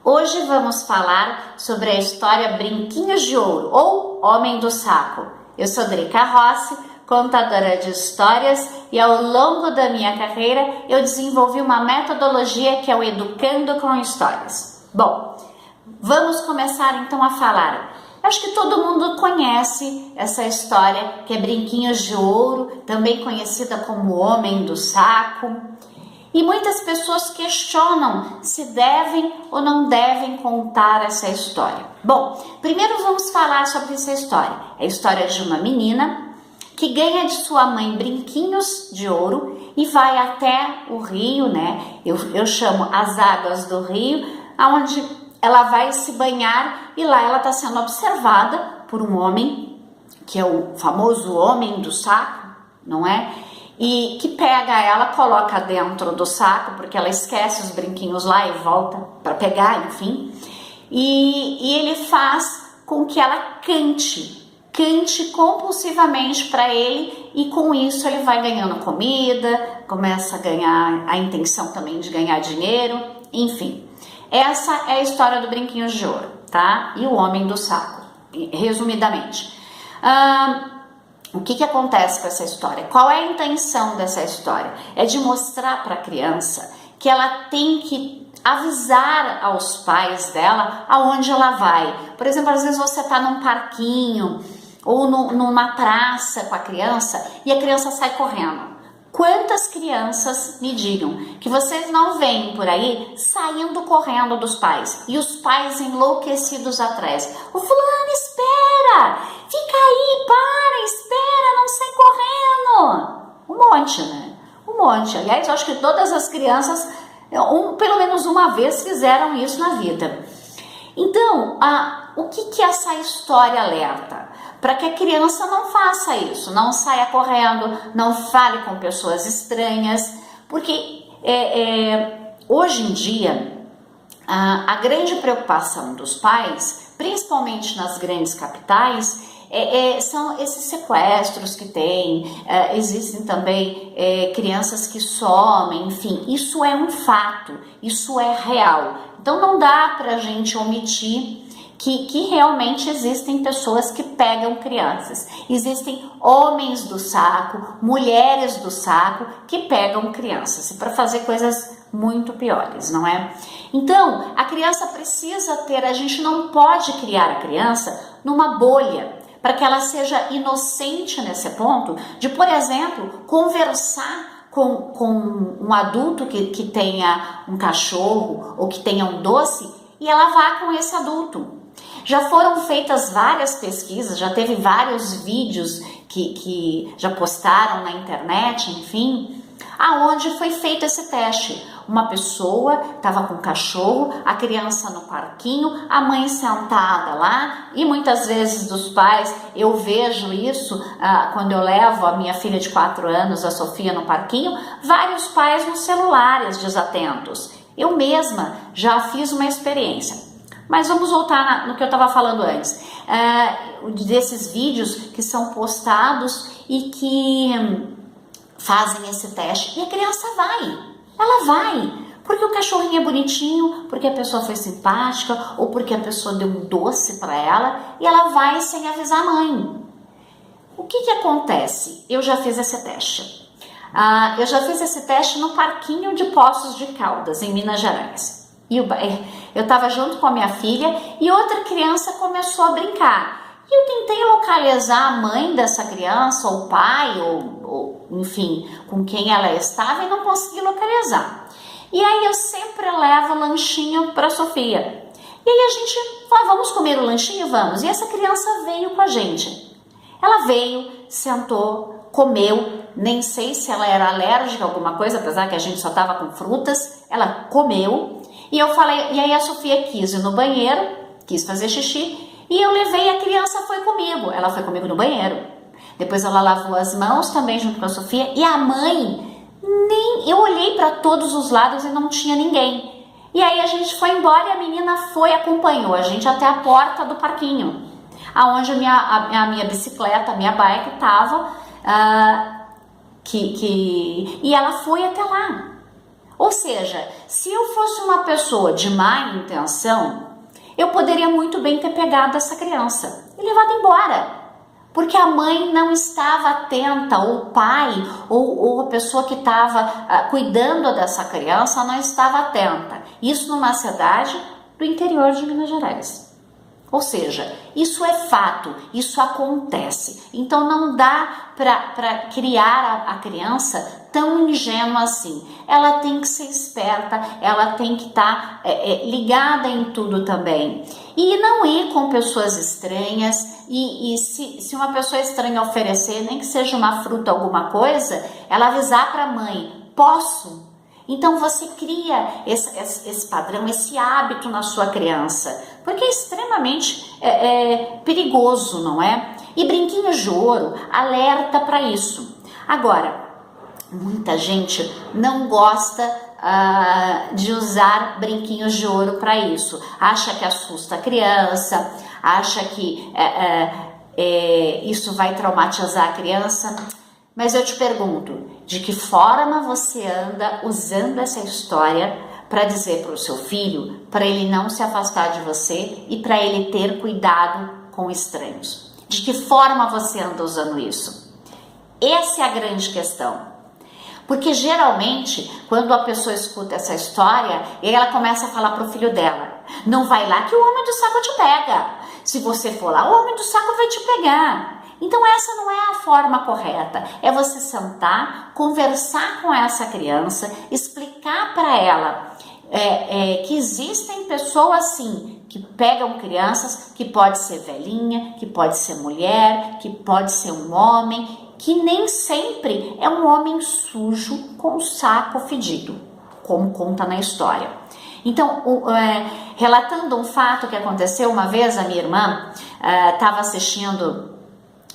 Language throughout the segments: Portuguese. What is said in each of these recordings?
Hoje vamos falar sobre a história Brinquinhos de Ouro ou Homem do Saco. Eu sou Drica Rossi, contadora de histórias, e ao longo da minha carreira eu desenvolvi uma metodologia que é o Educando com Histórias. Bom, vamos começar então a falar. Acho que todo mundo conhece essa história que é Brinquinhos de Ouro, também conhecida como Homem do Saco. E muitas pessoas questionam se devem ou não devem contar essa história. Bom, primeiro vamos falar sobre essa história. É a história de uma menina que ganha de sua mãe brinquinhos de ouro e vai até o rio, né? Eu chamo as águas do rio, onde ela vai se banhar e lá ela está sendo observada por um homem, que é o famoso Homem do Saco, não é? E que pega ela, coloca dentro do saco, porque ela esquece os brinquinhos lá e volta para pegar, enfim. E ele faz com que ela cante compulsivamente para ele, e com isso ele vai ganhando comida, começa a ganhar a intenção também de ganhar dinheiro, enfim. Essa é a história do Brinquinhos de Ouro, tá? E o Homem do Saco, resumidamente. O que acontece com essa história? Qual é a intenção dessa história? É de mostrar para a criança que ela tem que avisar aos pais dela aonde ela vai. Por exemplo, às vezes você está num parquinho ou numa praça com a criança e a criança sai correndo. Quantas crianças me digam que vocês não veem por aí saindo correndo dos pais e os pais enlouquecidos atrás? O fulano, espera! Fica aí, para, espera, não sai correndo! Um monte, né? Um monte. Aliás, eu acho que todas as crianças, pelo menos uma vez, fizeram isso na vida. Então, o que essa história alerta? Para que a criança não faça isso, não saia correndo, não fale com pessoas estranhas, porque hoje em dia a grande preocupação dos pais, principalmente nas grandes capitais, são esses sequestros que tem, existem também crianças que somem, enfim, isso é um fato, isso é real. Então não dá para a gente omitir que realmente existem pessoas que pegam crianças. Existem homens do saco, mulheres do saco que pegam crianças, e para fazer coisas muito piores, não é? Então, a criança precisa ter, a gente não pode criar a criança numa bolha, para que ela seja inocente nesse ponto de, por exemplo, conversar com um adulto que tenha um cachorro ou que tenha um doce e ela vá com esse adulto. Já foram feitas várias pesquisas, já teve vários vídeos que já postaram na internet, enfim, aonde foi feito esse teste. Uma pessoa estava com um cachorro, a criança no parquinho, a mãe sentada lá, e muitas vezes dos pais, eu vejo isso quando eu levo a minha filha de 4 anos, a Sofia, no parquinho, vários pais nos celulares desatentos. Eu mesma já fiz uma experiência. Mas vamos voltar no que eu estava falando antes, desses vídeos que são postados e que fazem esse teste, e a criança ela vai, porque o cachorrinho é bonitinho, porque a pessoa foi simpática, ou porque a pessoa deu um doce para ela, e ela vai sem avisar a mãe. O que acontece? Eu já fiz esse teste. Eu já fiz esse teste no parquinho de Poços de Caldas, em Minas Gerais. E eu estava junto com a minha filha e outra criança começou a brincar. E eu tentei localizar a mãe dessa criança, ou o pai, ou enfim, com quem ela estava, e não consegui localizar. E aí eu sempre levo lanchinho para a Sofia. E aí a gente fala, vamos comer o lanchinho? Vamos. E essa criança veio com a gente. Ela veio, sentou, comeu. Nem sei se ela era alérgica a alguma coisa, apesar que a gente só estava com frutas. Ela comeu. E eu falei, e aí a Sofia quis ir no banheiro, quis fazer xixi, e eu levei, a criança foi comigo. Ela foi comigo no banheiro. Depois ela lavou as mãos também junto com a Sofia, e a mãe, eu olhei para todos os lados e não tinha ninguém. E aí a gente foi embora e a menina acompanhou a gente até a porta do parquinho, aonde a minha bicicleta, a minha bike estava, e ela foi até lá. Ou seja, se eu fosse uma pessoa de má intenção, eu poderia muito bem ter pegado essa criança e levado embora. Porque a mãe não estava atenta, ou o pai, ou a pessoa que estava cuidando dessa criança não estava atenta. Isso numa cidade do interior de Minas Gerais. Ou seja, isso é fato, isso acontece. Então não dá para criar a criança tão ingênua assim. Ela tem que ser esperta, ela tem que estar ligada em tudo também. E não ir com pessoas estranhas, e se uma pessoa estranha oferecer, nem que seja uma fruta, alguma coisa, ela avisar para a mãe, posso? Então você cria esse padrão, esse hábito na sua criança, porque é extremamente perigoso, não é? E brinquinhos de ouro alerta para isso. Agora, muita gente não gosta de usar brinquinhos de ouro para isso. Acha que assusta a criança, acha que isso vai traumatizar a criança. Mas eu te pergunto, de que forma você anda usando essa história para dizer para o seu filho, para ele não se afastar de você e para ele ter cuidado com estranhos? De que forma você anda usando isso? Essa é a grande questão. Porque geralmente, quando a pessoa escuta essa história, ela começa a falar para o filho dela, não vai lá que o homem do saco te pega. Se você for lá, o homem do saco vai te pegar. Então essa não é a forma correta, é você sentar, conversar com essa criança, explicar para ela que existem pessoas assim, que pegam crianças, que pode ser velhinha, que pode ser mulher, que pode ser um homem, que nem sempre é um homem sujo com o saco fedido, como conta na história. Então, relatando um fato que aconteceu uma vez, a minha irmã estava assistindo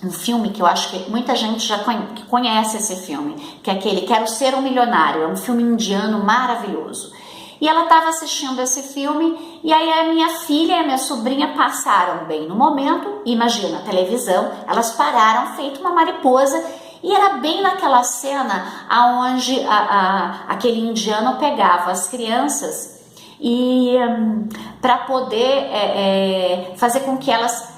um filme que eu acho que muita gente já conhece esse filme, que é aquele Quero Ser um Milionário, é um filme indiano maravilhoso. E ela estava assistindo esse filme e aí a minha filha e a minha sobrinha passaram bem no momento, imagina, a televisão, elas pararam feito uma mariposa e era bem naquela cena onde aquele indiano pegava as crianças e para poder fazer com que elas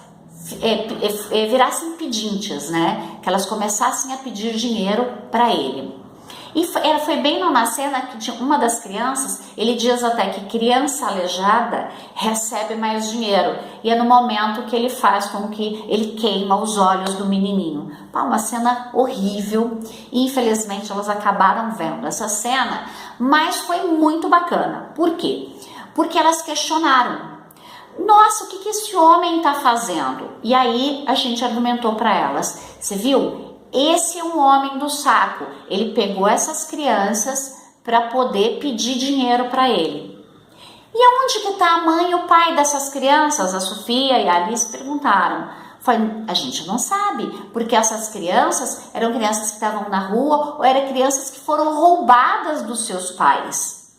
virassem pedintes, né? Que elas começassem a pedir dinheiro para ele. E foi bem numa cena que de uma das crianças, ele diz até que criança aleijada recebe mais dinheiro. E é no momento que ele faz com que ele queima os olhos do menininho. Uma cena horrível. E infelizmente elas acabaram vendo essa cena, mas foi muito bacana. Por quê? Porque elas questionaram. Nossa, o que esse homem está fazendo? E aí a gente argumentou para elas. Você viu? Esse é um homem do saco. Ele pegou essas crianças para poder pedir dinheiro para ele. E aonde que está a mãe e o pai dessas crianças? A Sofia e a Alice perguntaram. A gente não sabe, porque essas crianças eram crianças que estavam na rua ou eram crianças que foram roubadas dos seus pais.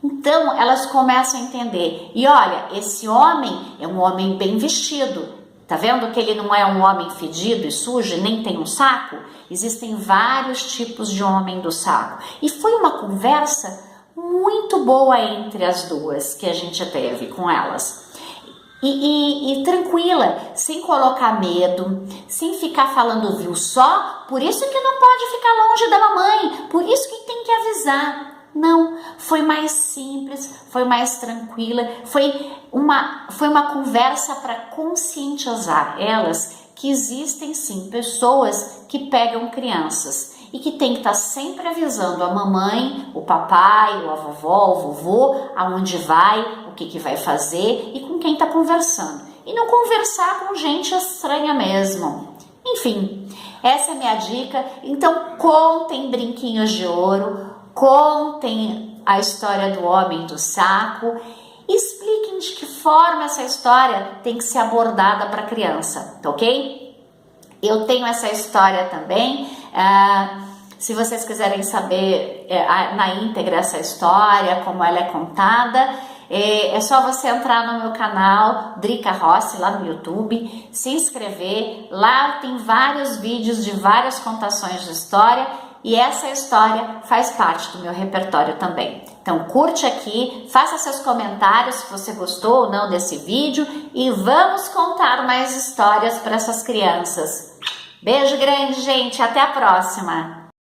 Então elas começam a entender. E olha, esse homem é um homem bem vestido. Tá vendo que ele não é um homem fedido e sujo, nem tem um saco? Existem vários tipos de homem do saco. E foi uma conversa muito boa entre as duas que a gente teve com elas. E tranquila, sem colocar medo, sem ficar falando, viu só? Por isso que não pode ficar longe da mamãe, por isso que tem que avisar. Não, foi mais simples, foi mais tranquila, foi uma conversa para conscientizar elas que existem sim pessoas que pegam crianças e que tem que estar sempre avisando a mamãe, o papai, a vovó, o vovô, aonde vai, o que vai fazer e com quem está conversando. E não conversar com gente estranha mesmo. Enfim, essa é a minha dica. Então contem brinquinhos de ouro, contem a história do homem do saco, expliquem de que forma essa história tem que ser abordada para a criança, tá ok? Eu tenho essa história também, se vocês quiserem saber na íntegra essa história, como ela é contada, é só você entrar no meu canal, Drica Rossi, lá no YouTube, se inscrever, lá tem vários vídeos de várias contações de história. e essa história faz parte do meu repertório também. Então curte aqui, faça seus comentários se você gostou ou não desse vídeo e vamos contar mais histórias para essas crianças. Beijo grande, gente, até a próxima!